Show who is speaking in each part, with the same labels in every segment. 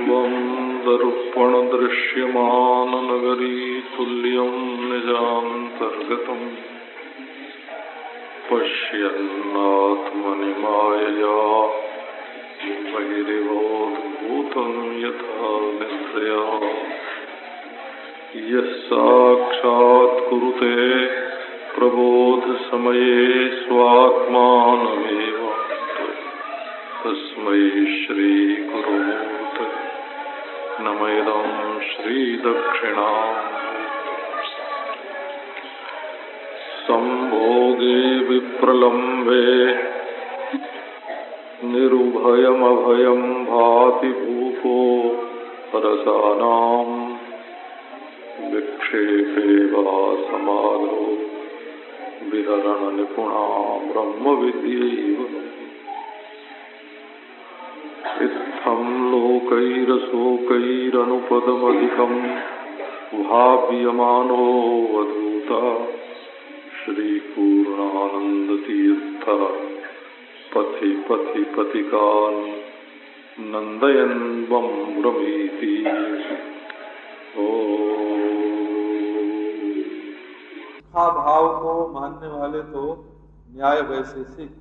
Speaker 1: बिम्बं दर्पणदृश्यमाननगरी तुल्यं निजान्तर्गतं पश्यन्नात्मनि मायया बहिरिवोद्भूतं यथा निद्रया यः साक्षात्कुरुते प्रबोधसमये स्वात्मानमेव तस्मै श्रीगुरुमूर्तये नमः इदं श्रीदक्षिणामूर्तये। संभोगे विप्रलम्बे निरुभयमभयं भाति भूपो रसानां विक्षेपे वा समाधो विहरणनिपुणा ब्रह्मविद्यैव इत्थं लोकैरशोकैरनुपदमधिकं भाव्यमानो वधूता श्रीपूर्णानन्दतीर्थ पथि पथि पथिकान् नन्दयन् ब्रह्मीति।
Speaker 2: भाव को मानने वाले तो न्याय वैशेषिक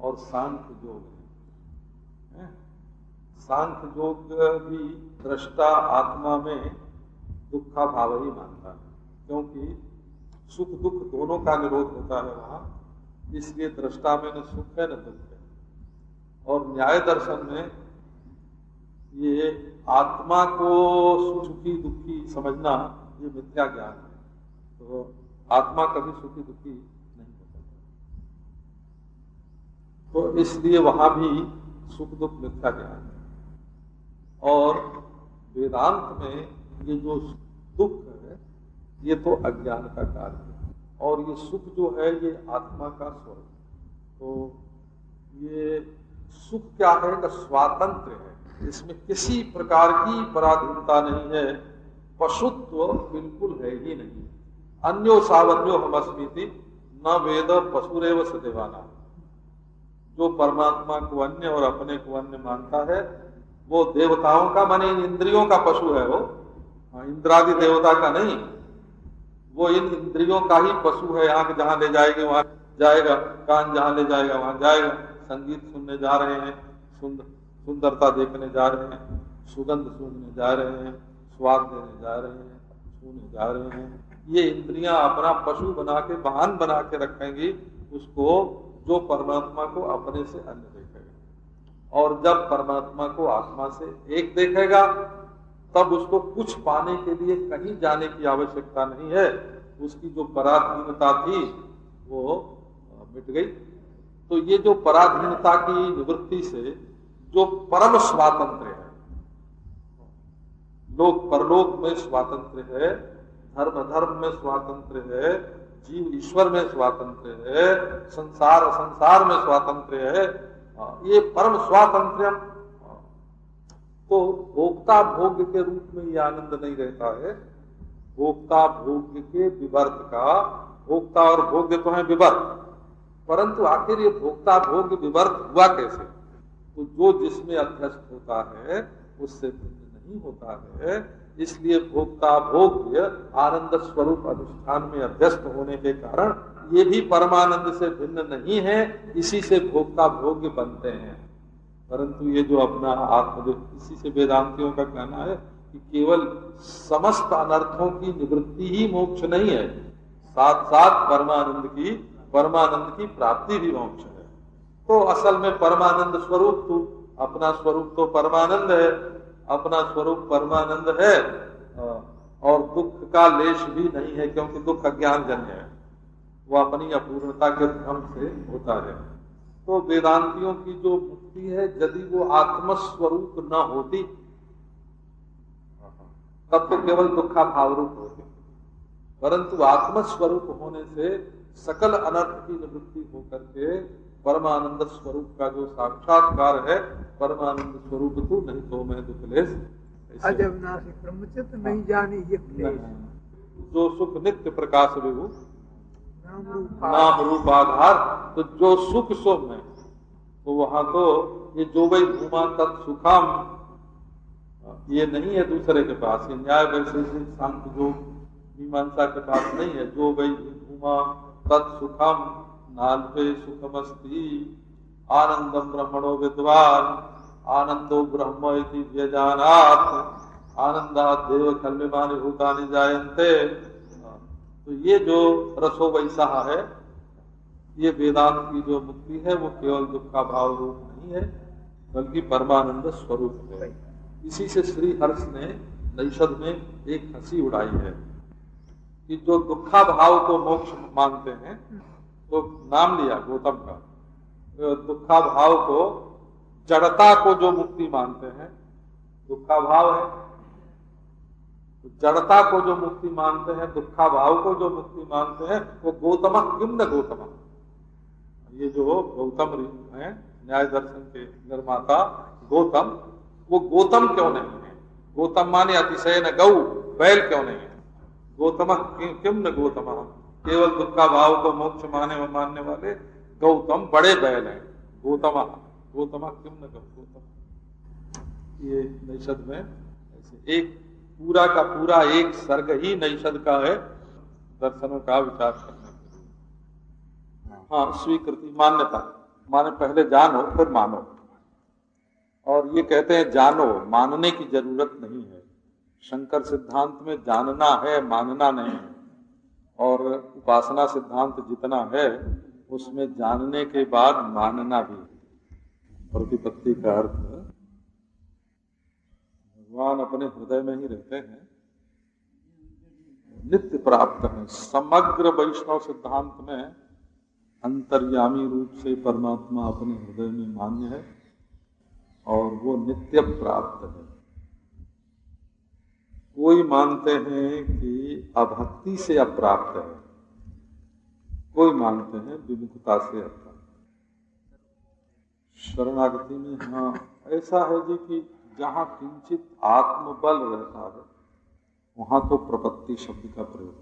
Speaker 2: और सांख्य योग है। सांख्य योग भी दृष्टा आत्मा में दुखा भाव ही मानता है, क्योंकि सुख दुख दोनों का निरोध होता है वहां, इसलिए दृष्टा में न सुख है न दुख है। और न्याय दर्शन में ये आत्मा को सुखी दुखी समझना ये मिथ्या ज्ञान है। तो आत्मा कभी सुखी दुखी नहीं होता, तो इसलिए वहां भी सुख दुख मिथ्या ज्ञान है। और वेदांत में ये जो दुख है ये तो अज्ञान का कार्य है, और ये सुख जो है ये आत्मा का स्वरूप। तो ये सुख क्या है कि स्वातंत्र है, इसमें किसी प्रकार की पराधीनता नहीं है, पशुत्व बिल्कुल है ही नहीं। अन्यो सावन्यो हमस्मीति न वेद पशुरेव सदेवाना। जो परमात्मा को अन्य और अपने को अन्य मानता है वो देवताओं का माने इंद्रियों का पशु है। वो इंद्रादि देवता का नहीं, वो इन इंद्रियों का ही पशु है। आंख जहां ले जाएगी वहां जाएगा, कान जहां ले जाएगा वहां जाएगा, संगीत सुनने जा रहे हैं, सुंदरता देखने जा रहे हैं, सुगंध सूंघने जा रहे हैं, स्वाद लेने जा रहे हैं, छूने जा रहे हैं। ये इंद्रियां अपना पशु बना के वाहन बना के रखेंगी उसको, जो परमात्मा को अपने से अन्य देखेगा। और जब परमात्मा को आत्मा से एक देखेगा तब उसको कुछ पाने के लिए कहीं जाने की आवश्यकता नहीं है। उसकी जो पराधीनता थी वो मिट गई। तो ये जो पराधीनता की निवृत्ति से जो परम स्वातंत्र है, लोक परलोक में स्वातंत्र है, धर्म धर्म में स्वातंत्र है, जीव ईश्वर में स्वातंत्र है, संसार संसार में स्वातंत्र है, ये परम स्वातंत्र। तो भोक्ता भोग्य के रूप में ये आनंद नहीं रहता है। भोक्ता भोग्य के विवर्त का, भोक्ता और भोग्य तो है विवर्त, परंतु आखिर ये भोक्ता भोग्य विवर्त हुआ कैसे? तो जो जिसमें अध्यस्त होता है उससे भिन्न नहीं होता है। इसलिए भोक्ता भोग्य आनंद स्वरूप अनुष्ठान में अध्यस्त होने के कारण ये भी परमानंद से भिन्न नहीं है, इसी से भोक्ता भोग्य बनते हैं। परंतु ये जो अपना आत्म, इसी से वेदांतियों का कहना है कि केवल समस्त अनर्थों की निवृत्ति ही मोक्ष नहीं है, साथ साथ परमानंद की प्राप्ति भी मोक्ष है। तो असल में परमानंद स्वरूप तो अपना स्वरूप तो परमानंद है, अपना स्वरूप परमानंद है, और दुख का लेश भी नहीं है, क्योंकि दुख अज्ञान जन्य है, वो अपनी अपूर्णता के भ्रम से होता है। तो वेदांतियों की जो मुक्ति है, यदि वो आत्मस्वरूप न होती तब तो केवल दुखा भाव रूप होती, परंतु आत्मस्वरूप होने से सकल अनर्थ की निवृत्ति होकर के परमानंद स्वरूप का जो साक्षात्कार है, परमानंद स्वरूप तू नहीं तो मैं दुखलेश
Speaker 3: अजब नासिक ब्रह्मचित्त नहीं जानी ये क्लेश।
Speaker 2: जो सुख नित्य प्रकाश विभु नाम रूप आधार, तो जो सुख सो में, तो वहां तो ये जो वही भूमा तत्सुखम ये नहीं है दूसरे के पास, ये न्याय वैशेषिक सांख्य जो मीमांसा के पास नहीं है। जो वही घूमा तत्सुखम नाल्पे सुखमस्ति आनंदम ब्रह्मणो विद्वान आनंदो ब्रह्म इति व्यजानात् आनंदात् देव खल्यमानि भूतानि जायन्ते। तो ये जो रसो वैसा है, ये वेदांत की जो मुक्ति है वो केवल दुख का भाव रूप नहीं है, बल्कि परमानंद स्वरूप है। इसी से श्री हर्ष ने नैषद में एक हंसी उड़ाई है कि जो दुखा भाव को मोक्ष मानते हैं, तो नाम लिया गौतम का, दुखा भाव को जड़ता को जो मुक्ति मानते हैं, दुखा भाव है, तो जड़ता को जो मुक्ति मानते हैं, दुखा भाव को जो मुक्ति मानते हैं, वो गौतम किम न गौतम। ये जो गौतम है न्याय दर्शन के निर्माता गौतम, वो गौतम क्यों नहीं है? गौतम माने अतिशय न गौ, बैल क्यों नहीं है? गौतम किम न गौतम, केवल दुखा भाव को मोक्ष मानने वाले गौतम बड़े बैल हैं। गौतम किम न गौतम। ये नैषद में ऐसे एक पूरा का पूरा एक सर्ग ही नैषद का है दर्शनों का विचार करने के लिए। हाँ, स्वीकृति मान्यता माने पहले जानो फिर मानो। और ये कहते हैं जानो, मानने की जरूरत नहीं है। शंकर सिद्धांत में जानना है, मानना नहीं है। और उपासना सिद्धांत जितना है उसमें जानने के बाद मानना भी है। प्रतिपत्ति का अर्थ है भगवान अपने हृदय में ही रहते हैं, नित्य प्राप्त है। समग्र वैष्णव सिद्धांत में अंतर्यामी रूप से परमात्मा अपने हृदय में मान्य है और वो नित्य प्राप्त है। कोई मानते हैं कि अभक्ति से अप्राप्त है, कोई मानते हैं विमुखता से अप्राप्त। शरणागति में हाँ ऐसा है जी कि जहाँ किंचित आत्मबल रहता है वहाँ तो प्रपत्ति शब्द का प्रयोग,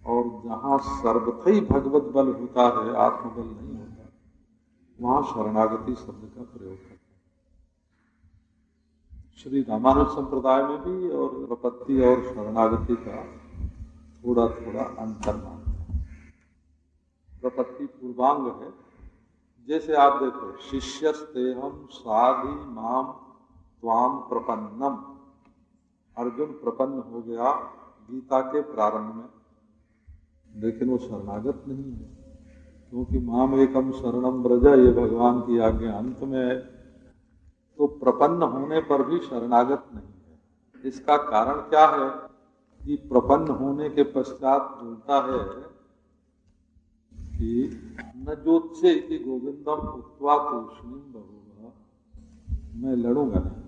Speaker 2: और जहाँ सर्वथा ही भगवत बल होता है, आत्मबल नहीं होता, वहाँ शरणागति शब्द का प्रयोग करता है। श्री रामानुज संप्रदाय में भी और प्रपत्ति और शरणागति का थोड़ा थोड़ा अंतर मानते हैं। प्रपत्ति पूर्वांग है। जैसे आप देखो, शिष्यस्तेहम साधि माम त्वाम प्रपन्नम, अर्जुन प्रपन्न हो गया गीता के प्रारंभ में, लेकिन वो शरणागत नहीं है, क्योंकि माम एकम शरणम ब्रज, ये भगवान की आज्ञा अंत में है। तो प्रपन्न होने पर भी शरणागत नहीं है। इसका कारण क्या है कि प्रपन्न होने के पश्चात बोलता है कि न जोत्से कि गोविंदम उक्त्वा तूष्णीम बहुगा, मैं लड़ूंगा नहीं।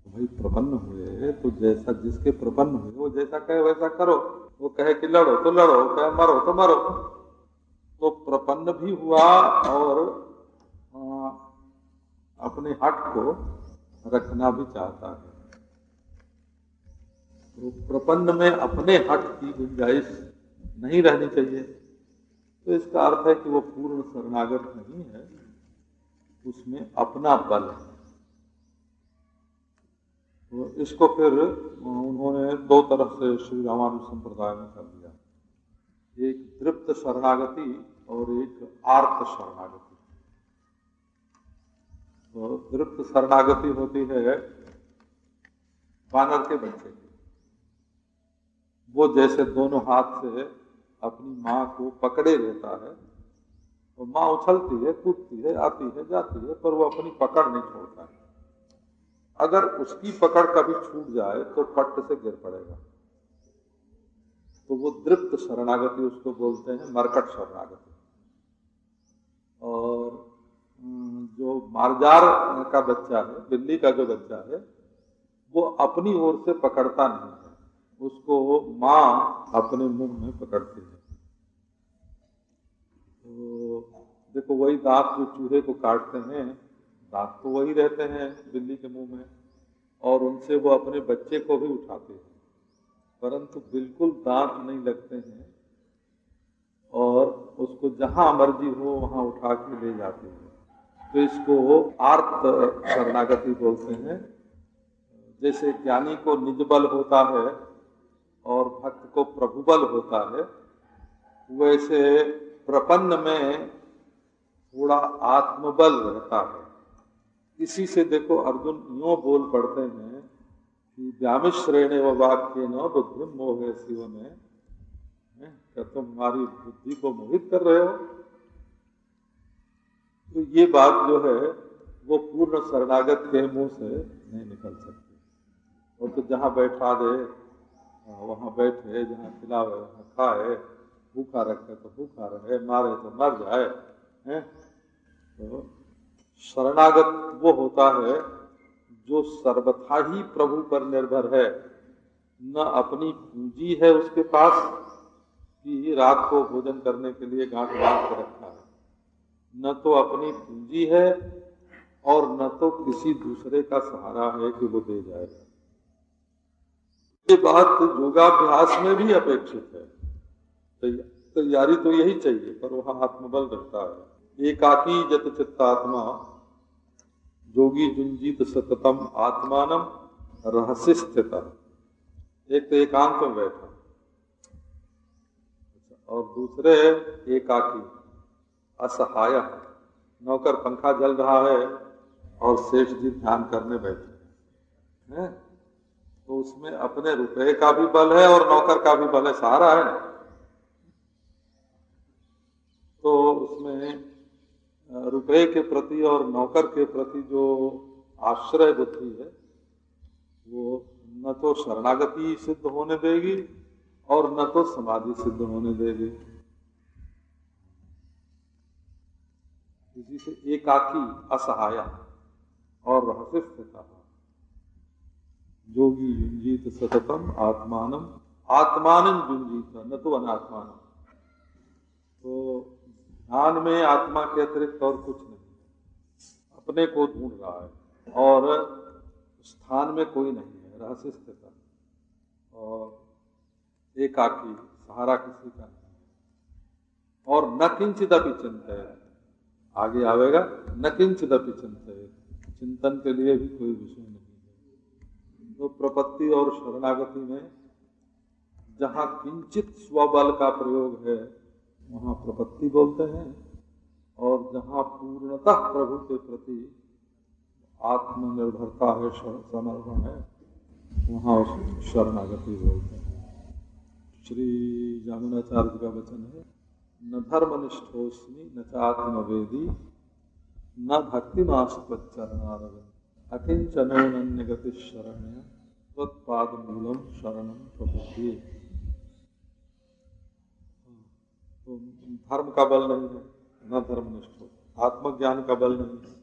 Speaker 2: तो भाई प्रपन्न हुए तो जैसा जिसके प्रपन्न हुए वो जैसा कहे वैसा करो। वो कहे कि लड़ो तो लड़ो, कहे मरो तो मरो। तो प्रपन्न भी हुआ और अपने हट को रखना भी चाहता है। तो प्रपन्न में अपने हट की गुंजाइश नहीं रहनी चाहिए। तो इसका अर्थ है कि वो पूर्ण शरणागत नहीं है, उसमें अपना बल है। तो इसको फिर उन्होंने दो तरह से श्री रामानुज संप्रदाय में कर दिया, एक तृप्त शरणागति और एक आर्त शरणागति। तो तृप्त शरणागति होती है वानर के बच्चे की। वो जैसे दोनों हाथ से अपनी माँ को पकड़े रहता है, तो माँ उछलती है, कूदती है, आती है, जाती है, पर वो अपनी पकड़ नहीं छोड़ता है। अगर उसकी पकड़ कभी छूट जाए तो पट्ट से गिर पड़ेगा। तो वो तृप्त शरणागति उसको बोलते हैं, मरकट शरणागति। और जो मार्जार का बच्चा है, बिल्ली का जो बच्चा है, वो अपनी ओर से पकड़ता नहीं है, उसको माँ अपने मुंह में पकड़ती है। तो देखो वही दांत जो चूहे को काटते हैं, दांत तो वही रहते हैं बिल्ली के मुंह में, और उनसे वो अपने बच्चे को भी उठाते हैं, परंतु बिल्कुल दांत नहीं लगते हैं और उसको जहां मर्जी हो वहां उठा के ले जाते हैं। तो इसको आर्त शरणागति बोलते हैं, जैसे ज्ञानी को निज बल होता है और भक्त को प्रभु बल होता है, वैसे प्रपन्न में थोड़ा आत्मबल रहता है। इसी से देखो अर्जुन यूं बोल पड़ते हैं कि व्यामिश्रेणे व वाक्य न बुद्धि मोहे शिव में, क्या तुम हमारी बुद्धि को मोहित कर रहे हो। तो ये बात जो है वो पूर्ण शरणागत के मुंह से नहीं निकल सकती। वो तो जहाँ बैठा दे वहाँ बैठे, जहाँ खिलावे वहाँ खाए, भूखा रखे तो भूखा रहे, मारे तो मर जाए, हैं? तो शरणागत वो होता है जो सर्वथा ही प्रभु पर निर्भर है, न अपनी पूंजी है उसके पास कि रात को भोजन करने के लिए गांठ बांध के रखा है, न तो अपनी पूंजी है और न तो किसी दूसरे का सहारा है कि वो दे जाएगा। ये बात योगाभ्यास में भी अपेक्षित है। तैयारी तो यही चाहिए, पर वहां आत्मबल रहता है। एकाकी जत चित्तात्मा योगी जुंजीत सततम आत्मानम रहस्य स्थित। एक तो एकांत में बैठा और दूसरे एकाकी असहाय। नौकर पंखा जल रहा है और सेठ जी ध्यान करने बैठे हैं, तो उसमें अपने रुपए का भी बल है और नौकर का भी बल है, सहारा है ना। तो उसमें रुपए के प्रति और नौकर के प्रति जो आश्रय बुद्धि है वो न तो शरणागति सिद्ध होने देगी और न तो समाधि सिद्ध होने देगी। इसी से एकाकी असहाय और रहस्य स्थित योगी युंजीत सततम आत्मानम आत्मानं युंजीत न तो अनात्मानम। तो ध्यान में आत्मा के अतिरिक्त और कुछ नहीं, अपने को ढूंढ रहा है और स्थान में कोई नहीं है, रहस्य स्थित और एकाकी, सहारा किसी का नहीं। और न किंचिदपि चिंतयेत्, आगे आवेगा न किंचिदपि चिंतयेत्, चिंतन के लिए भी कोई विषय नहीं है। तो प्रपत्ति और शरणागति में जहाँ किंचित स्वबल का प्रयोग है वहाँ प्रपत्ति बोलते हैं, और जहाँ पूर्णतः प्रभु के प्रति आत्मनिर्भरता है, समर्पण है, वहाँ उस शरणागति बोलते हैं। श्री जामुनाचार्य का वचन है, न धर्मनिष्ठोस्मि न चात्मवेदी न भक्तिमास्त्वच्चरणारविंद अकिंचनोऽनन्यगतिः शरण्य त्वत्पादमूलं शरणं प्रपद्ये। तो धर्म का बल नहीं है, न धर्मनिष्ठ हो, आत्मज्ञान का बल नहीं है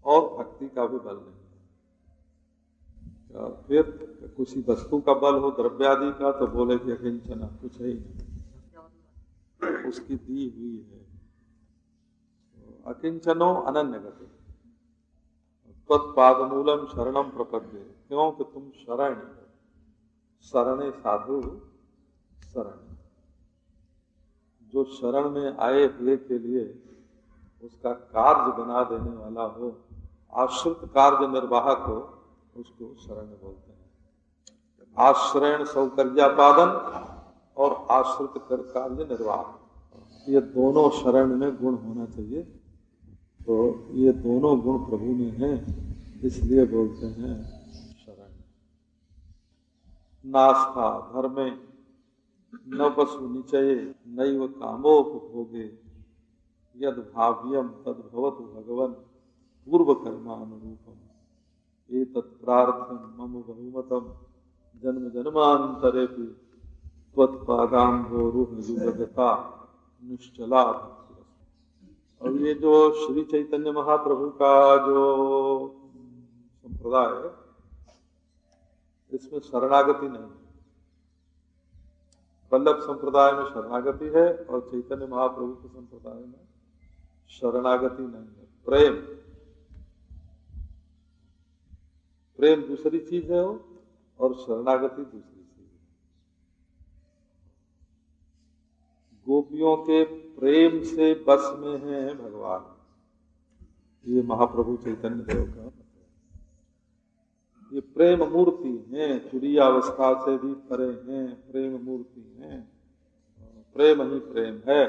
Speaker 2: और भक्ति का भी बल नहीं है। फिर किसी वस्तु का बल हो, द्रव्यादि का, तो बोले कि अकिंचना, कुछ है ही नहीं, उसकी दी हुई है। तो अकिंचनो अनन्यगति त्वत्पादमूलम शरणम प्रपद्ये, क्योंकि तुम शरण हो, शरणे साधु शरण। जो शरण में आए हुए के लिए उसका कार्य बना देने वाला हो, आश्रित कार्य निर्वाहक हो, उसको शरण बोलते हैं। आश्रयण सौकर्यापादन और आश्रित कार्य निर्वाह, ये दोनों शरण में गुण होना चाहिए। तो ये दोनों गुण प्रभु में हैं, इसलिए बोलते हैं शरण। नास्था धर्मे न वसु निचये नैव कामोपभोगे यद भाव्यम तद भवतु भगवन् पूर्व कर्मानुरूपम एतत् प्रार्थ्यं मम बहुमतम जन्म जन्मांतरेपि त्वत्पादाम्भोरुह युगगता निश्चला भक्ति। और ये जो श्री चैतन्य महाप्रभु का जो संप्रदाय है, इसमें शरणागति नहीं। वल्लभ संप्रदाय में शरणागति है और चैतन्य महाप्रभु के संप्रदाय में शरणागति नहीं है। प्रेम, प्रेम दूसरी चीज है और शरणागति दूसरी चीज है। गोपियों के प्रेम से बस में है भगवान, ये महाप्रभु चैतन्य देव का। ये प्रेम मूर्ति हैं, तुरीयावस्था से भी परे हैं, प्रेम मूर्ति हैं, प्रेम ही प्रेम है।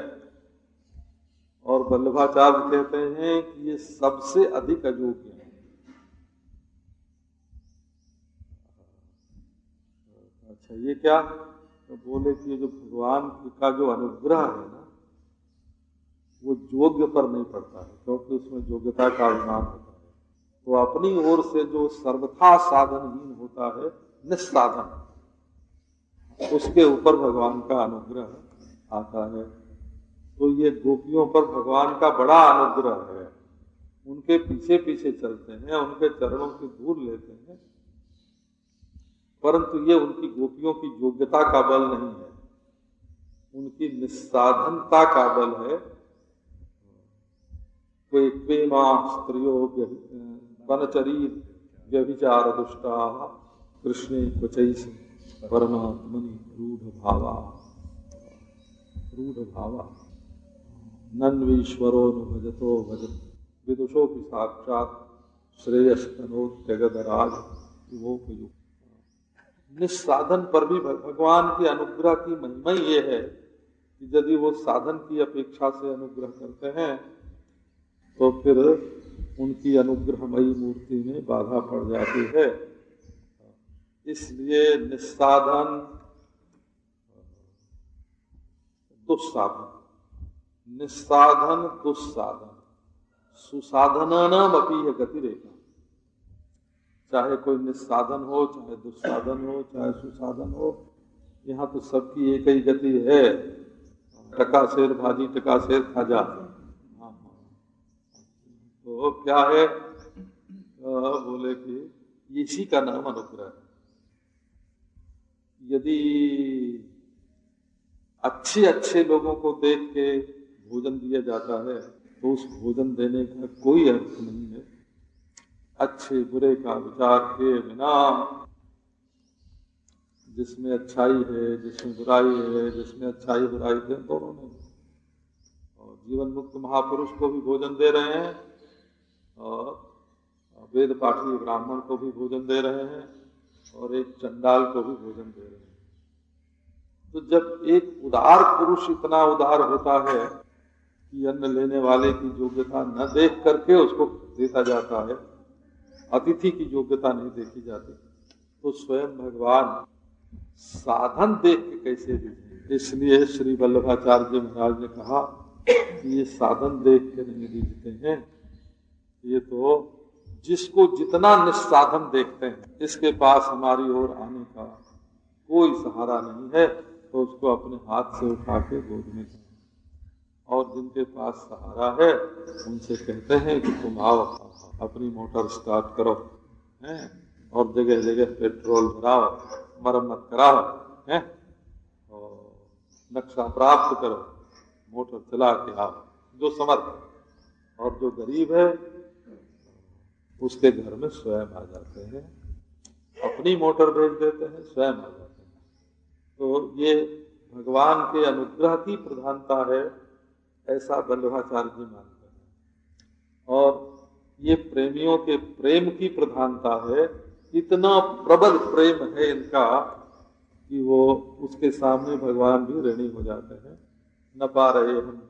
Speaker 2: और वल्लभाचार्य कहते हैं कि ये सबसे अधिक अयोग्य है। अच्छा ये क्या? तो बोले कि ये जो भगवान का जो अनुग्रह है ना, वो योग्य पर नहीं पड़ता है, क्योंकि उसमें योग्यता का अभिमान होता है। तो अपनी ओर से जो सर्वथा साधनहीन होता है, निस्साधन, उसके ऊपर भगवान का अनुग्रह आता है। तो ये गोपियों पर भगवान का बड़ा अनुग्रह है। उनके पीछे पीछे चलते हैं, उनके चरणों की धूल लेते हैं, परंतु ये उनकी गोपियों की योग्यता का बल नहीं है, उनकी निस्साधनता का बल है। कोई प्रेमा स्त्रियो वनचरी व्यभिचार दुष्टा कृष्णे क्वचैष परमात्मनि रूढ़ भावा नन्वीश्वरो न भजतो भजत विदुषो भी साक्षात श्रेयस्तनोत्यगदराज युवोपयुक्त। निस्साधन पर भी भगवान की अनुग्रह की महिमा ये है कि यदि वो साधन की अपेक्षा से अनुग्रह करते हैं तो फिर उनकी अनुग्रहमयी मूर्ति में बाधा पड़ जाती है। इसलिए निस्साधन दुस्साधन, निस्साधन दुस्साधन, सुसाधनानाम अपि गतिरेका। चाहे कोई निस्साधन हो, चाहे दुस्साधन हो, चाहे सुसाधन हो, यहाँ तो सबकी एक ही गति है, टका शेर भाजी टका शेर खाजा। तो क्या है? बोले कि इसी का नाम अनुग्रह है। यदि अच्छे अच्छे लोगों को देख के भोजन दिया जाता है तो उस भोजन देने का कोई अर्थ नहीं है। अच्छे बुरे का विचार किए बिना, जिसमें अच्छाई है जिसमें बुराई है, जिसमें अच्छाई बुराई है दोनों नहीं। और जीवन मुक्त महापुरुष को भी भोजन दे रहे हैं और वेद पाठी ब्राह्मण को भी भोजन दे रहे हैं और एक चंडाल को भी भोजन दे रहे हैं। तो जब एक उदार पुरुष इतना उदार होता है कि अन्न लेने वाले की योग्यता न देख करके उसको देता जाता है, अतिथि की योग्यता नहीं देखी जाती, तो स्वयं भगवान साधन देख के कैसे दीजिए। इसलिए श्री वल्लभाचार्य जी महाराज ने कहा कि ये साधन देख के नहीं दीजते हैं, ये तो जिसको जितना निस्साधन देखते हैं, इसके पास हमारी ओर आने का कोई सहारा नहीं है, तो उसको अपने हाथ से उठा के गोद में, और जिनके पास सहारा है उनसे कहते हैं कि तुम आओ, अपनी मोटर स्टार्ट करो, हैं, और जगह जगह पेट्रोल भराओ, मरम्मत कराओ, हैं, और नक्शा प्राप्त करो, मोटर चला के आओ। जो समर्थ और जो गरीब है उसके घर में स्वयं आ जाते हैं, अपनी मोटर भेज देते हैं, स्वयं आ जाते हैं। तो ये भगवान के अनुग्रह की प्रधानता है, ऐसा वल्लभाचार्य जी मानते हैं। और ये प्रेमियों के प्रेम की प्रधानता है। इतना प्रबल प्रेम है इनका कि वो उसके सामने भगवान भी ऋणी हो जाते हैं, न पा रहे हम।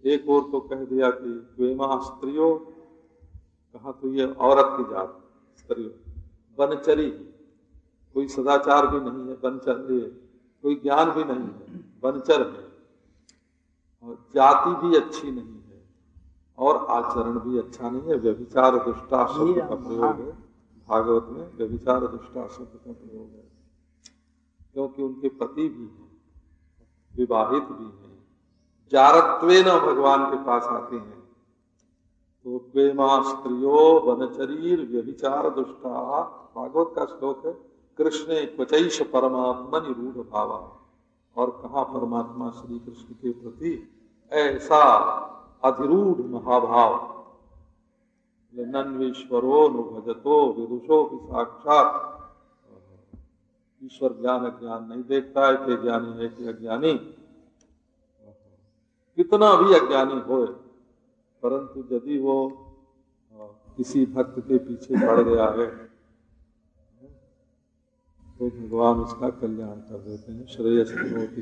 Speaker 2: एक और तो कह दिया कि प्रेमा स्त्रियों, कहा तो ये औरत की जात स्त्रियों, बनचरी, कोई सदाचार भी नहीं है, बनचर है, कोई ज्ञान भी नहीं है, बनचर है, और जाति भी अच्छी नहीं है, और आचरण भी अच्छा नहीं है। व्यभिचार दुष्टा शब्द का प्रयोग है भागवत में, व्यभिचार दुष्टा शब्द का प्रयोग है, क्योंकि उनके पति भी हैं, विवाहित भी हैं, जारत्वेन भगवान के पास आते हैं। तो प्रेमा स्त्रियो वनचरीर व्यभिचार दुष्टा, भागवत का श्लोक है, कृष्णे क्वचैष परमात्मनि रूढ़ भावा। और कहा परमात्मा श्री कृष्ण के प्रति ऐसा अधिरूढ़ महाभाव, नन्वीश्वरो नु भजतो विदुषो भी साक्षात। ईश्वर ज्ञान अज्ञान नहीं देखता है कि ज्ञानी है कि अज्ञानी, कितना भी अज्ञानी हो, परंतु यदि वो किसी भक्त के पीछे पड़ गया है तो भगवान उसका कल्याण कर देते हैं। श्रेयस्करोति।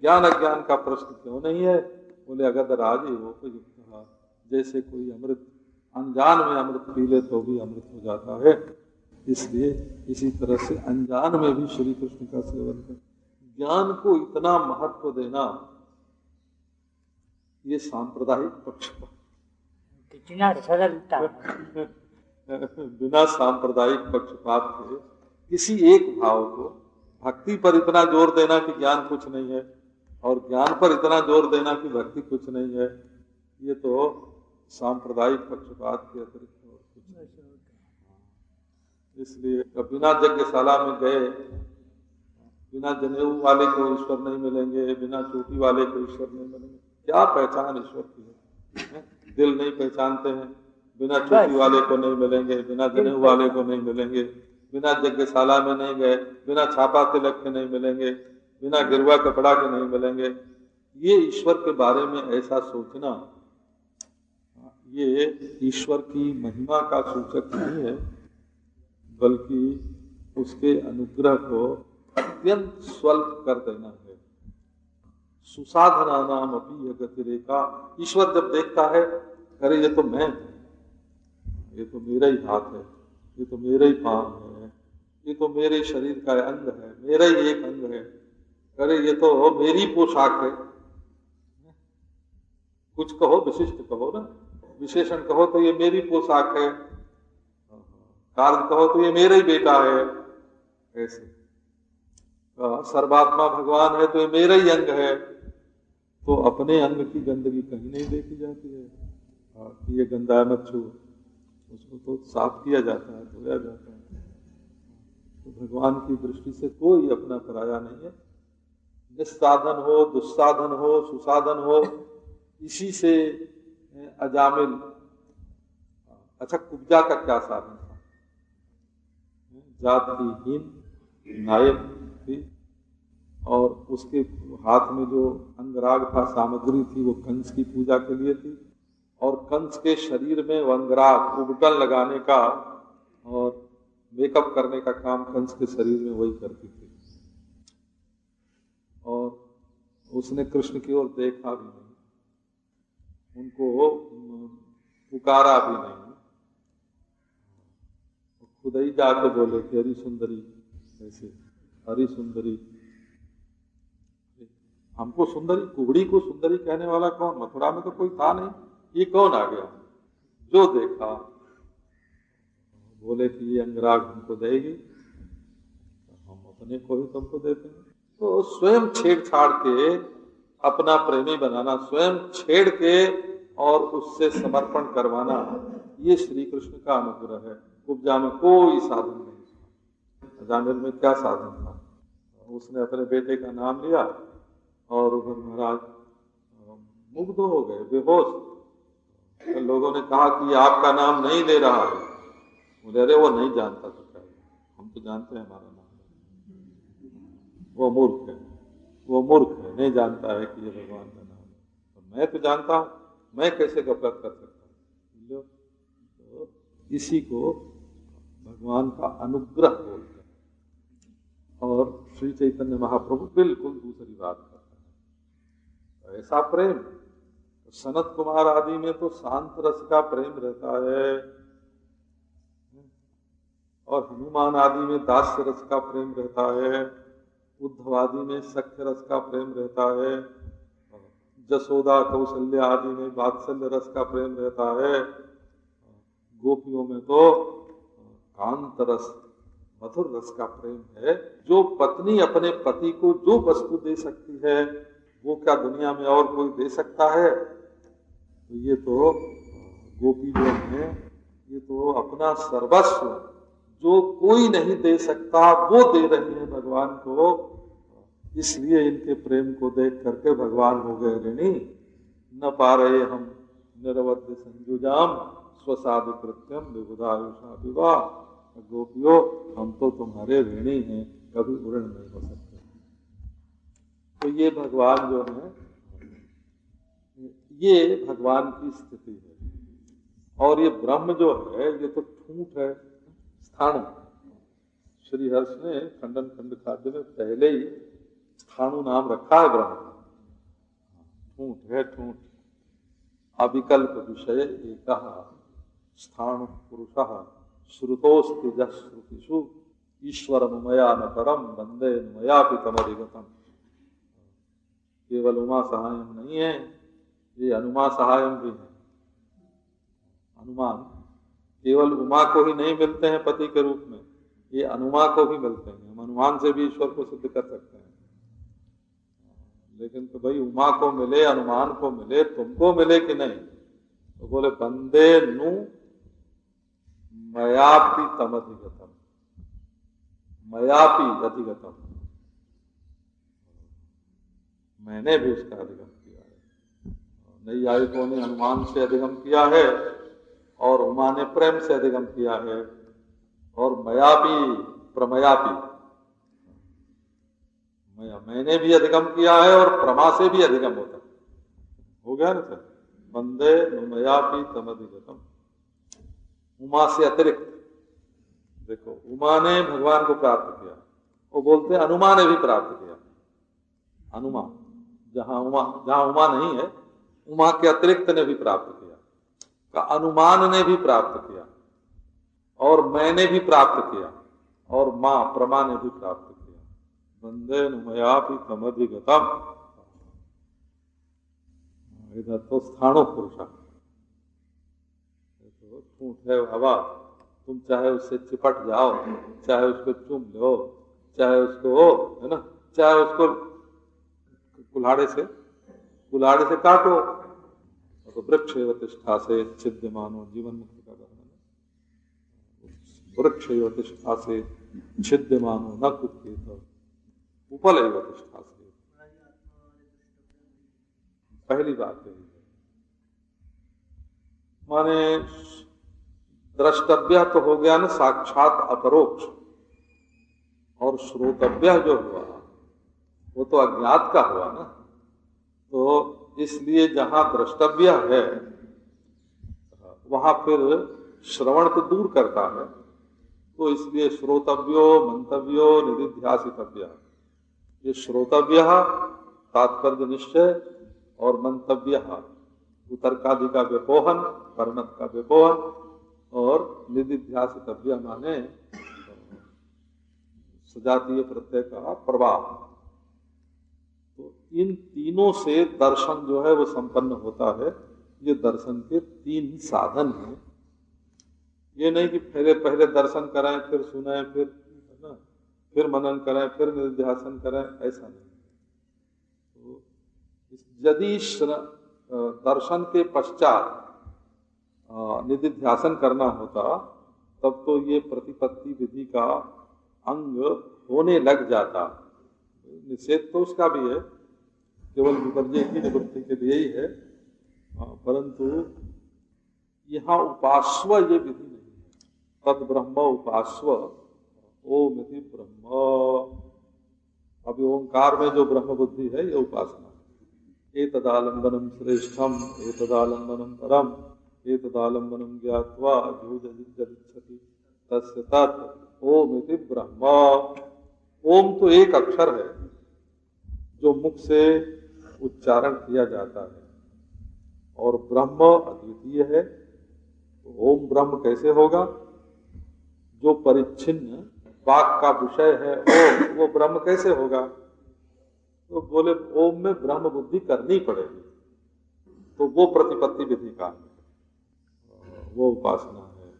Speaker 2: ज्ञान अज्ञान का प्रश्न क्यों नहीं है? बोले अगध राज उपयुक्त। जैसे कोई अमृत अनजान में अमृत पी ले तो भी अमृत हो जाता है, इसलिए इसी तरह से अनजान में भी श्री कृष्ण का सेवन कर। ज्ञान को इतना महत्व देना ये सांप्रदायिक पक्ष बिना सांप्रदायिक पक्षपात के किसी एक भाव को, भक्ति पर इतना जोर देना कि ज्ञान कुछ नहीं है और ज्ञान पर इतना जोर देना कि भक्ति कुछ नहीं है, ये तो सांप्रदायिक पक्षपात के अतिरिक्त और कुछ नहीं। इसलिए बिना यज्ञशाला में गए, बिना जनेऊ वाले को ईश्वर नहीं मिलेंगे, बिना चोटी वाले को ईश्वर नहीं मिलेंगे। क्या पहचान ईश्वर की है? दिल नहीं पहचानते हैं, बिना चोटी वाले को नहीं मिलेंगे, बिना जनेऊ वाले को नहीं मिलेंगे, बिना यज्ञशाला में नहीं गए, बिना छापा तिलक के नहीं मिलेंगे, बिना गिरवा कपड़ा के नहीं मिलेंगे। ये ईश्वर के बारे में ऐसा सोचना, ये ईश्वर की महिमा का सूचक नहीं है, बल्कि उसके अनुग्रह को अत्यंत स्वल्प कर देना है। सुसाधना नाम अपनी गतिरेका। ईश्वर जब देखता है, अरे ये तो मैं, ये तो मेरा ही हाथ है, ये तो मेरा ही पांव है, ये तो मेरे शरीर का अंग है, मेरा ही एक अंग है, अरे ये तो मेरी पोशाक है। कुछ कहो, विशिष्ट कहो ना, विशेषण कहो तो ये मेरी पोशाक है, कारण कहो तो ये मेरा ही बेटा है। ऐसे सर्वात्मा भगवान है तो ये मेरा ही अंग है। तो अपने अंग की गंदगी कहीं नहीं देखी जाती है कि ये गंदा है मत छू, उसको तो साफ किया जाता है, धोया जाता है। तो भगवान की दृष्टि से कोई अपना पराया नहीं है। निस्साधन हो, दुस्साधन हो, सुसाधन हो, इसी से अजामिल। अच्छा, कुब्जा का क्या साधन था? जातिहीन नायक थी और उसके हाथ में जो अंगराग था, सामग्री थी, वो कंस की पूजा के लिए थी। और कंस के शरीर में वो अंगराग, उबटन लगाने का और मेकअप करने का काम कंस के शरीर में वही करती थी। और उसने कृष्ण की ओर देखा भी नहीं, उनको पुकारा भी नहीं, खुद ही जाके बोले कि हरी सुंदरी, ऐसे हरी सुंदरी। हमको सुंदरी, कुबड़ी को सुंदरी कहने वाला कौन? मथुरा में तो कोई था नहीं, ये कौन आ गया? जो देखा बोले कि ये अंगराग हमको देगी, हम अपने को ही तुमको देते हैं। तो स्वयं छेड़छाड़ के अपना प्रेमी बनाना, स्वयं छेड़ के और उससे समर्पण करवाना, ये श्री कृष्ण का अनुग्रह है। कुब्जा में कोई साधन नहीं। अजामिल में क्या साधन था? उसने अपने बेटे का नाम लिया और उधर महाराज मुग्ध हो गए, बेहोश। तो लोगों ने कहा कि आपका नाम नहीं ले रहा है। बोले अरे वो नहीं जानता तो क्या, हम तो जानते हैं हमारा नाम है। वो मूर्ख है, वो मूर्ख है, नहीं जानता है कि ये भगवान का नाम है। और मैं तो जानता हूं, मैं कैसे गफलत कर सकता हूँ? तो इसी को भगवान का अनुग्रह बोलते हैं। और श्री चैतन्य महाप्रभु बिल्कुल दूसरी बात करते हैं। ऐसा प्रेम सनत कुमार आदि में तो शांत रस का प्रेम रहता है, और हनुमान आदि में दास्य रस का प्रेम रहता है, उद्धव आदि में सख्य रस का प्रेम रहता है, जसोदा कौशल्य आदि में वात्सल्य रस का प्रेम रहता है, गोपियों में तो कांत रस, मधुर रस का प्रेम है। जो पत्नी अपने पति को जो वस्तु दे सकती है वो क्या दुनिया में और कोई दे सकता है? तो ये तो गोपी जो है, ये तो अपना सर्वस्व जो कोई नहीं दे सकता वो दे रही है भगवान को। इसलिए इनके प्रेम को देख करके भगवान हो गए ऋणी। न पा रहे हम निरवध्य संजुजाम स्वसाधु कृत्यम विबुधायुषा विवाह। गोपियों, हम तो तुम्हारे ऋणी हैं, कभी ऋण नहीं हो सकते। तो ये भगवान जो है, ये भगवान की स्थिति है। और ये ब्रह्म जो है, ये तो ठूंठ है, स्थान, श्रीहर्ष ने खंडन खंड खाद्य में पहले ही स्थाणु नाम रखा है ब्रह्म। ठूंठ है ठूंठ, अविकल्प विषय एक स्थाणु पुरुषः श्रुतोस्ति श्रुतिषु ईश्वरनुमया न परम वंदे नुमयापि तमधिगतम। केवल उमा सहायम नहीं है, ये अनुमा सहायम भी है। अनुमान केवल उमा को ही नहीं मिलते हैं पति के रूप में, ये अनुमा को भी मिलते हैं। हम अनुमान से भी ईश्वर को सिद्ध कर सकते हैं। लेकिन तो भाई उमा को मिले, अनुमान को मिले, तुमको मिले कि नहीं? तो बोले बंदे नु मयापि तमधिगतम, मयापि अधिगतम, मैंने भी उसका अधिगम किया है। नैयायिकों ने अनुमान से अधिगम किया है और उमा ने प्रेम से अधिगम किया है, और मयापि प्रमयापि, मैंने भी अधिगम किया है और प्रमा से भी अधिगम होता हो गया ना सर। बंदे मयापि तमधिगतम, उमा से अतिरिक्त। देखो उमा ने भगवान को प्राप्त किया, वो बोलते हैं अनुमा ने भी प्राप्त किया। अनुमा जहां उमा नहीं है, उमा के अतिरिक्त ने भी प्राप्त किया, का अनुमान ने भी प्राप्त किया, और मैंने भी प्राप्त किया, और मां प्रमा ने भी प्राप्त किया। वंदे नुमयापि तमधिगतम। इधर तो स्थाणु पुरुषा, तो ठूंठ है हवा, तुम चाहे उससे चिपट जाओ, चाहे उसको चूम लो, चाहे उसको है ना, चाहे उसको कुल्हाड़े से काटो, तो वृक्ष तिष्ठा से छिद्यमानो, जीवन मुक्ति का वर्णन है। वृक्ष तिष्ठा से छिद्यमानो न कुत्थित उपल तिष्ठा से, पहली बात है। माने द्रष्टव्य तो हो गया ना साक्षात अपरोक्ष, और श्रोतव्य जो हुआ वो तो अज्ञात का हुआ ना। तो इसलिए जहां द्रष्टव्य है वहां फिर श्रवण तो दूर करता है, तो इसलिए श्रोतव्यो मंतव्यो निधिध्यासितव्य। ये श्रोतव्य तात्पर्य निश्चय, और मंतव्य उतर्कादि का व्यपोहन, परमत का व्यपोहन, और निधिध्यासितव्य माने सजातीय प्रत्यय का प्रवाह। तो इन तीनों से दर्शन जो है वो संपन्न होता है। ये दर्शन के तीन साधन हैं। ये नहीं कि पहले दर्शन कराएं, फिर सुनाएं, फिर है ना, फिर मनन कराएं, फिर निधिध्यासन कराएं, ऐसा नहीं। तो यदि दर्शन के पश्चात निधिध्यासन करना होता, तब तो ये प्रतिपत्ति विधि का अंग होने लग जाता। निषेध तो उसका भी है, केवल विपर्जय की निवृत्ति के लिए ही है, परंतु यहाँ उपास्व ये विधि नहीं है। तद ब्रह्म उपास्व ओम इति ब्रह्म। अभी ओंकार में जो ब्रह्म बुद्धि है ये उपासना है। एतदालंबनम श्रेष्ठम एतदालंबनम परम एतदालंबनम ज्ञात्वा जो जदिच्छति तस्य तत् ओम इति ब्रह्म। ओम तो एक अक्षर है जो मुख से उच्चारण किया जाता है, और ब्रह्म अद्वितीय है। तो ओम ब्रह्म कैसे होगा? जो परिच्छिन्न वाक का विषय है ओम, वो ब्रह्म कैसे होगा? तो बोले ओम में ब्रह्म बुद्धि करनी पड़ेगी, तो वो प्रतिपत्ति विधि का है, वो उपासना है।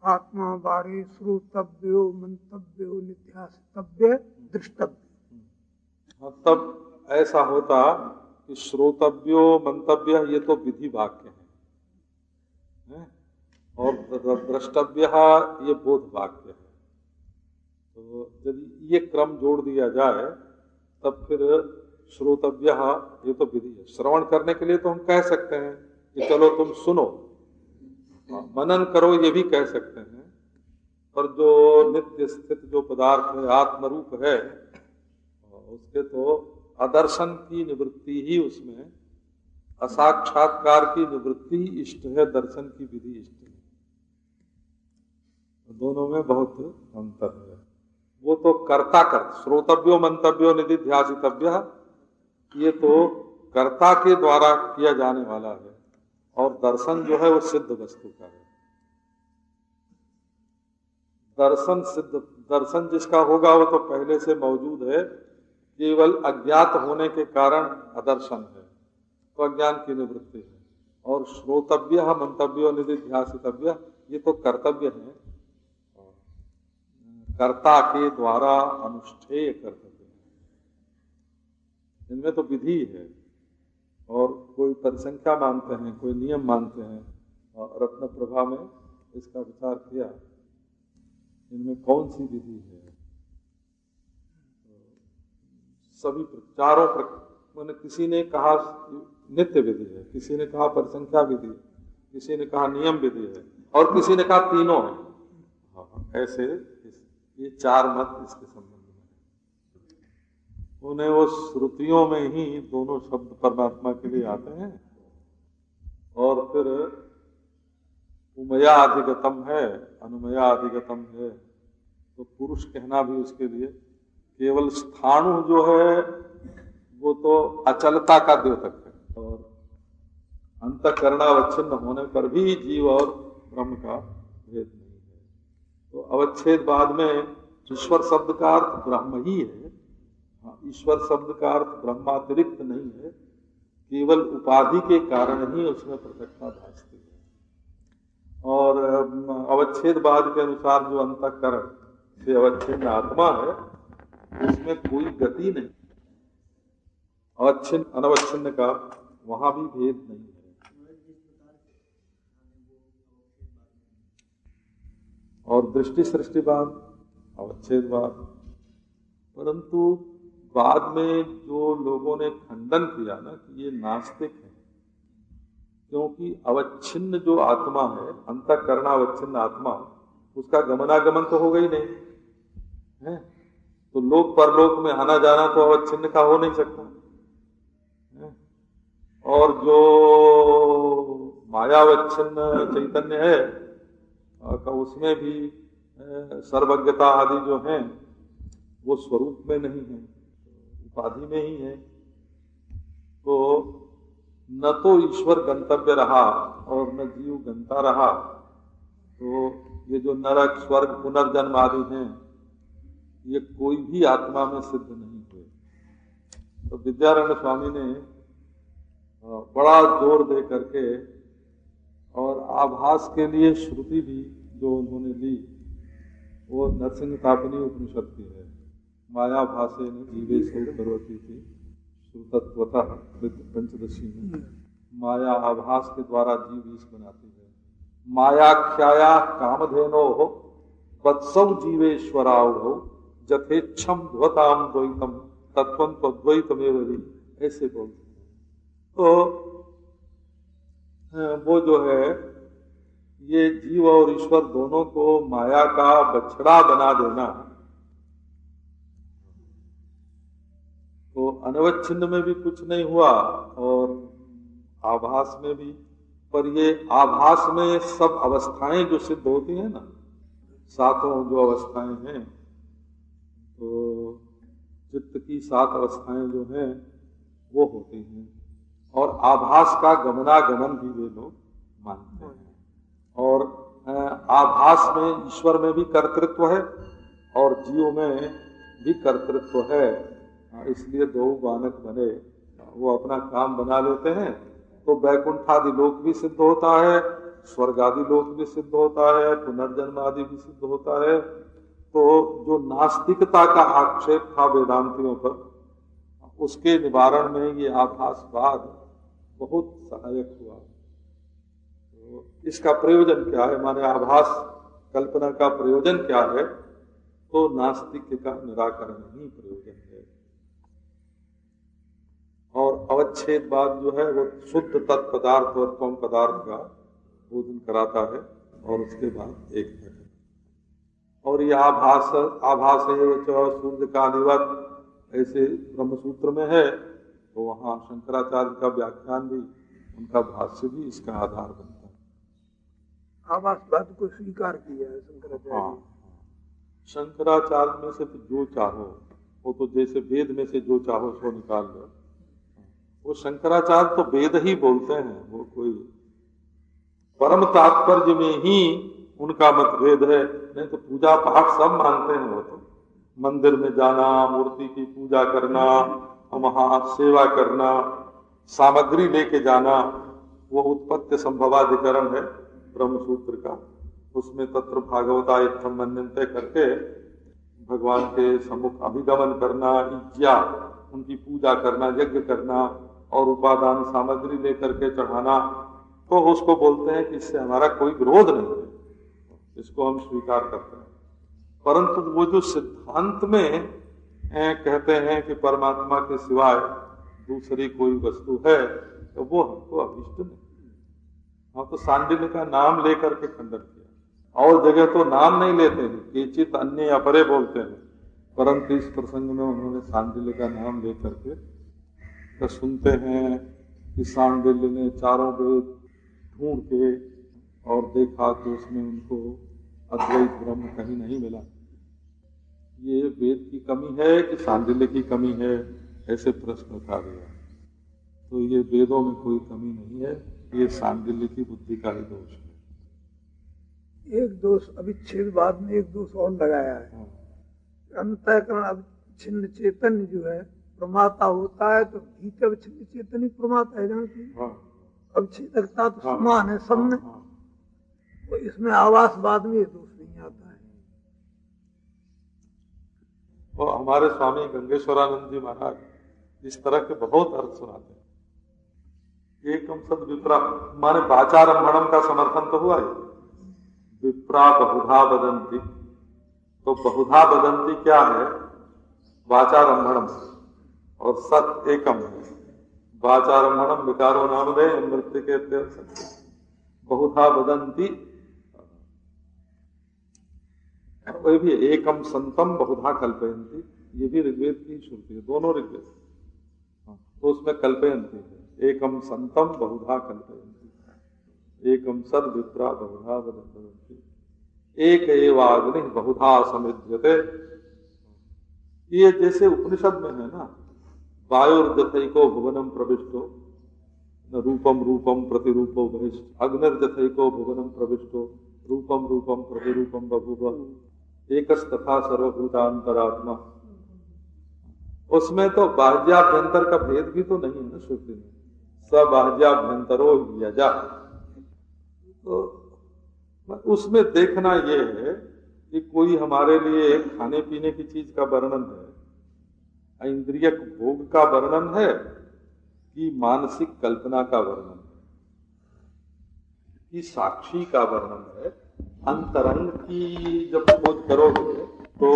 Speaker 3: आत्मा बारे श्रोतव्यो मंतव्यो निध्यासितव्य दृष्टव्य।
Speaker 2: तब ऐसा होता कि श्रोतव्यो मंतव्य ये तो विधि वाक्य है, और द्रष्टव्य ये बोध वाक्य है। तो यदि ये क्रम जोड़ दिया जाए तब फिर श्रोतव्य ये तो विधि है। श्रवण करने के लिए तो हम कह सकते हैं कि चलो तुम सुनो, मनन करो, ये भी कह सकते हैं। पर जो नित्य स्थित जो पदार्थ है, आत्मरूप है, उसके तो अदर्शन की निवृत्ति ही उसमें, असाक्षात्कार की निवृत्ति इष्ट है, दर्शन की विधि इष्ट है। दोनों में बहुत अंतर है। वो तो कर्ता कर श्रोतव्यो मंतव्यो निधि ध्यासितव्य, ये तो कर्ता के द्वारा किया जाने वाला है, और दर्शन जो है वो सिद्ध वस्तु का है। दर्शन सिद्ध, दर्शन जिसका होगा वो तो पहले से मौजूद है, केवल अज्ञात होने के कारण अदर्शन है, तो अज्ञान की निवृत्ति है। और श्रोतव्य मंतव्यो निधि ध्यासितव्य, ये तो कर्तव्य है, कर्ता के द्वारा अनुष्ठेय कर्तव्य है। इनमें तो विधि है, और कोई परिसंख्या मानते हैं, कोई नियम मानते हैं, और रत्न प्रभा में इसका विचार किया, इनमें कौन सी विधि है। सभी चारों मैंने किसी ने कहा नित्य विधि है, किसी ने कहा परिसंख्या विधि है, किसी ने कहा नियम विधि है, और किसी ने कहा तीनों है। हाँ, ऐसे ये चार मत इसके संबंध में है। उन्हें वो श्रुतियों में ही दोनों शब्द परमात्मा के लिए आते हैं, और फिर उमया अधिगतम है, अनुमया अधिगतम है, तो पुरुष कहना भी उसके लिए। केवल स्थाणु जो है वो तो अचलता का द्योतक है, और अंतःकरणावच्छिन्न होने पर भी जीव और ब्रह्म का भेद नहीं है। तो अवच्छेदवाद में ईश्वर शब्द का अर्थ ब्रह्म ही है। ईश्वर शब्द का अर्थ ब्रह्मातिरिक्त नहीं है, केवल उपाधि के कारण ही उसमें पृथकता भासती है। और अवच्छेदवाद के अनुसार जो अंतःकरण से अवच्छिन्न आत्मा है, उसमें कोई गति नहीं, अवच्छिन्न अनवच्छिन्न का वहां भी भेद नहीं है। और दृष्टि सृष्टिवाद, अवच्छेदवाद, परंतु बाद में जो लोगों ने खंडन किया ना कि ये नास्तिक है, क्योंकि अवच्छिन्न जो आत्मा है, अंतःकरणावच्छिन्न आत्मा, उसका गमनागमन तो होगा ही नहीं है, तो लोक परलोक में आना जाना तो अवच्छिन्न का हो नहीं सकता है। और जो मायावच्छिन्न चैतन्य है, उसमें भी सर्वज्ञता आदि जो हैं वो स्वरूप में नहीं है, उपाधि में ही है। तो न तो ईश्वर गंतव्य रहा और न जीव गंता रहा, तो ये जो नरक स्वर्ग पुनर्जन्म आदि हैं, ये कोई भी आत्मा में सिद्ध नहीं हुए। तो विद्यारण्य स्वामी ने बड़ा जोर दे करके, और आभास के लिए श्रुति भी जो उन्होंने ली वो नरसिंह तापनी उपनिषद की है। माया भाषे ने जीवेशो करोति थी श्रुतत्वतः पंचदशी में, माया आभास के द्वारा जीव ईश बनाती है। मायाख्याया कामधेनो हो वत्सौ जीवेश्वराव हो जथेच्छम ध्वताम द्वैतम तत्वं तद्वैतमेव ही, ऐसे बोलते हैं। तो वो जो है, ये जीव और ईश्वर दोनों को माया का बछड़ा बना देना, तो अनवच्छिन्न में भी कुछ नहीं हुआ और आभास में भी। पर ये आभास में सब अवस्थाएं जो सिद्ध होती हैं ना, सातों जो अवस्थाएं हैं, तो चित्त की 7 अवस्थाएं जो हैं वो होती हैं, और आभास का गमनागमन भी वे लोग मानते हैं। और आभास में ईश्वर में भी कर्तृत्व है और जीव में भी कर्तृत्व है, इसलिए 2 बालक बने, वो अपना काम बना लेते हैं, तो वैकुंठादि लोक भी सिद्ध होता है, स्वर्ग आदि लोक भी सिद्ध होता है, पुनर्जन्म आदि भी सिद्ध होता है। तो जो नास्तिकता का आक्षेप था वेदांतियों पर, उसके निवारण में ये आभासवाद बहुत सहायक हुआ। तो इसका प्रयोजन क्या है, माने आभास कल्पना का प्रयोजन क्या है, तो नास्तिक का निराकरण ही प्रयोजन है। और अवच्छेदवाद जो है वो शुद्ध तत्पदार्थ और त्वम पदार्थ का बोधन कराता है, और उसके बाद एक है। और ये आभास सूर्य का अधिवत ऐसे ब्रह्मसूत्र में है, तो वहाँ शंकराचार्य का व्याख्यान भी, उनका भाष्य भी इसका आधार बनता है।
Speaker 3: आवासवाद को स्वीकार किया है शंकराचार्य
Speaker 2: हाँ,
Speaker 3: जी।
Speaker 2: शंकराचार्य में से तो जो चाहो वो तो जैसे वेद में से जो चाहो सो निकाल लो। वो शंकराचार्य तो वेद ही बोलते हैं, वो कोई परम तात्पर्य में ही उनका मतभेद है। नहीं तो पूजा पाठ सब मानते हैं। वो तो मंदिर में जाना, मूर्ति की पूजा करना, वहां सेवा करना, सामग्री लेके जाना, वो उत्पत्ति संभवाधिकरण है ब्रह्मसूत्र का। उसमें तत्र भागवता इत्थम मन्यन्ते करके भगवान के सम्मुख अभिगमन करना, इज्जा उनकी पूजा करना, यज्ञ करना और उपादान सामग्री लेकर के चढ़ाना, तो उसको बोलते हैं कि इससे हमारा कोई विरोध नहीं है, इसको हम स्वीकार करते हैं। परंतु वो जो सिद्धांत में कहते हैं कि परमात्मा के सिवाय दूसरी कोई वस्तु है, तो वो हमको अभिष्ट नहीं। हाँ, तो सांडिल्य का नाम लेकर के खंडन किया। और जगह तो नाम नहीं लेते हैं, केचित अन्य अपरे बोलते हैं, परंतु इस प्रसंग में उन्होंने सांडिल्य का नाम लेकर के तो सुनते हैं कि सांडिल्य ने चारों वेद ढूंढ के और देखा तो उसमें उनको अद्वैत ब्रह्म कहीं नहीं मिला। ये वेद की कमी है कि सांडिल्य की कमी है, ऐसे प्रश्न उठा दिया। तो ये वेदों में कोई कमी नहीं है, ये सांडिल्य की बुद्धि का ही दोष है।
Speaker 3: एक दोष अविच्छेदवाद में एक दोष और लगाया है। अंतःकरण अविच्छिन्न चेतन जो है प्रमाता होता है, तो भीतर अविच्छिन्न चेतन ही प्रमाता है। जानती अविच्छेदकता तो समान है सब में। तो इसमें आवासवाद में ये दोष नहीं आता है।
Speaker 2: और हमारे स्वामी गंगेश्वरानंद जी महाराज इस तरह के बहुत अर्थ सुनाते हैं। एकम सद विप्रा माने वाचारंभणम का समर्थन तो हुआ ही। विप्रा बहुधा वदंती, तो बहुधा वदंती क्या है? वाचारंभणम, और सत एकम है। वाचारंभणम विकारो नामधेय मृत्यु के बहुधा वदंती, वही भी एकम संतम बहुधा कल्पयंती, ये भी ऋग्वेद की श्रुति है, दोनों ऋग्वेद। तो उसमें कल्पयंती है, एकम संतम बहुधा कल्पयंती, एकम सद विप्रा बहुधा वदंती, एक एवाग्नि बहुधा समिध्यते। ये जैसे उपनिषद में है ना, वायुर्जथैको भुवनम प्रविष्टो न रूपम रूपम प्रतिरूपो बहिष्ठ, अग्निर्जथैको भुवनम प्रविष्टो रूपम रूपम प्रतिरूपम बभूव, एकस्तथा सर्वभूतांतरात्मा। उसमें तो बाह्याभ्यंतर का भेद भी तो नहीं है ना श्रुति में, सबाह्याभ्यंतरो यजा। तो उसमें देखना ये है कि कोई हमारे लिए खाने पीने की चीज का वर्णन है, इंद्रियक भोग का वर्णन है, कि मानसिक कल्पना का वर्णन है, कि साक्षी का वर्णन है। अंतरंग की जब खोज करोगे तो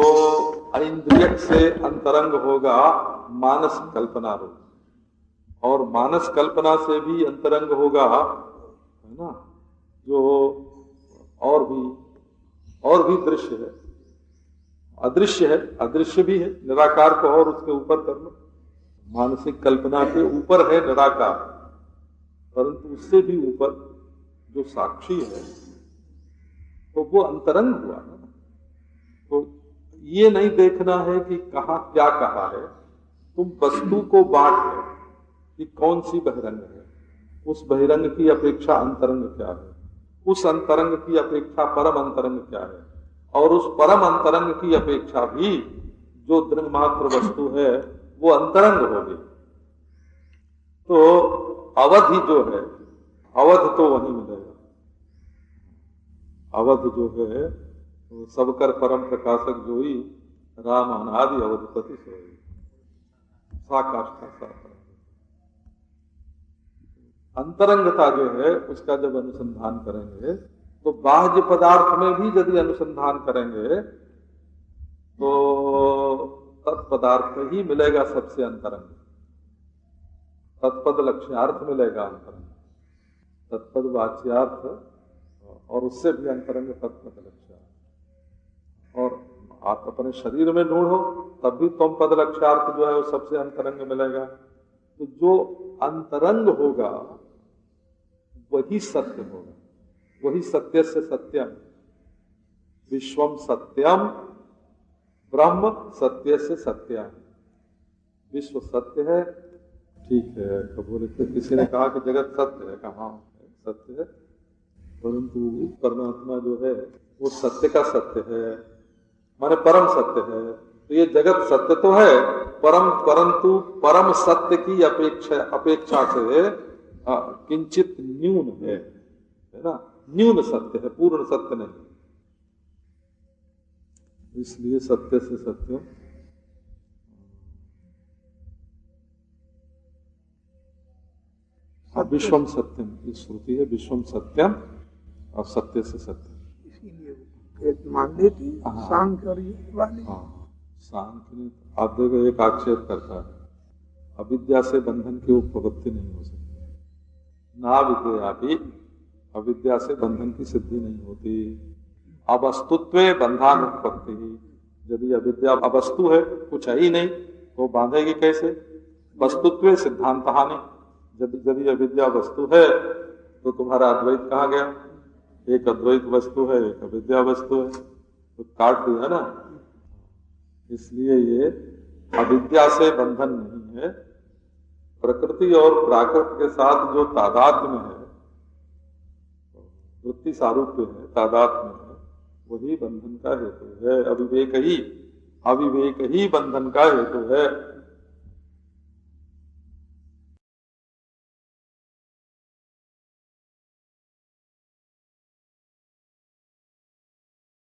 Speaker 2: इंद्रियक से अंतरंग होगा मानस कल्पना रूप, और मानस कल्पना से भी अंतरंग होगा, है ना, जो और भी दृश्य है, अदृश्य है, अदृश्य भी है, निराकार को और उसके ऊपर कर लो। मानसिक कल्पना के ऊपर है निराकार, परंतु उससे भी ऊपर जो साक्षी है तो वो अंतरंग हुआ ना। तो ये नहीं देखना है कि कहाँ क्या कहा है, तुम वस्तु को बांट लो कि कौन सी बहिरंग है, उस बहिरंग की अपेक्षा अंतरंग क्या है, उस अंतरंग की अपेक्षा परम अंतरंग क्या है, और उस परम अंतरंग की अपेक्षा भी जो दृंग मात्र वस्तु है वो अंतरंग होगी। तो अवधि जो है, अवध तो वही मिलेगा। अवध जो है तो सबकर परम प्रकाशक जो ही राम अनादि अवधपति सोई, साकाष्ठा सा। अंतरंगता जो है उसका जब अनुसंधान करेंगे तो बाह्य पदार्थ में भी यदि अनुसंधान करेंगे तो तत्पदार्थ ही मिलेगा सबसे अंतरंग, तत्पद लक्ष्यार्थ मिलेगा अंतरंग, तत्पद वाच्यार्थ और उससे भी अंतरंग तत्पद लक्ष्यार्थ। और आप अपने शरीर में ढूंढो तब भी तुम पद लक्ष्यार्थ जो है वो सबसे अंतरंग मिलेगा। तो जो अंतरंग होगा वही सत्य होगा, वही सत्य से सत्यम, विश्वम सत्यम ब्रह्म सत्य से सत्यम। विश्व सत्य है, ठीक है। बोले तो किसी ने कहा कि जगत सत्य है, कहा सत्य है, परंतु परमात्मा जो है वो सत्य का सत्य है, माने परम सत्य है। तो ये जगत सत्य तो है परंतु परम सत्य की अपेक्षा से किंचित न्यून है ना, न्यून सत्य है, पूर्ण सत्य नहीं। इसलिए सत्य से सत्य विश्वम सत्यम, ये श्रुति है, विश्वम सत्यम और सत्य से सत्य।
Speaker 3: इसीलिए मान लेती सांख्य और योग वाले।
Speaker 2: सांख्य ने आद्य एक आक्षेप करता है, अविद्या से बंधन की उपपत्ति नहीं हो सकती, ना विद्या भी अविद्या से बंधन की सिद्धि नहीं होती। अवस्तुत्व बंधानुत्पत्ति, यदि अविद्या अवस्तु है, कुछ है ही नहीं, तो बांधेगी कैसे? वस्तुत्व सिद्धांत हानि, यदि अविद्या वस्तु है तो तुम्हारा अद्वैत कहाँ गया? एक अद्वैत वस्तु है, एक अविद्या वस्तु है, तो काट दिया ना। इसलिए ये अविद्या से बंधन नहीं है, प्रकृति और प्राकृत के साथ जो तादात्म्य है, वृत्ति सारूप्य है, तादात्म्य है, वही बंधन का हेतु है। अविवेक ही बंधन का हेतु है।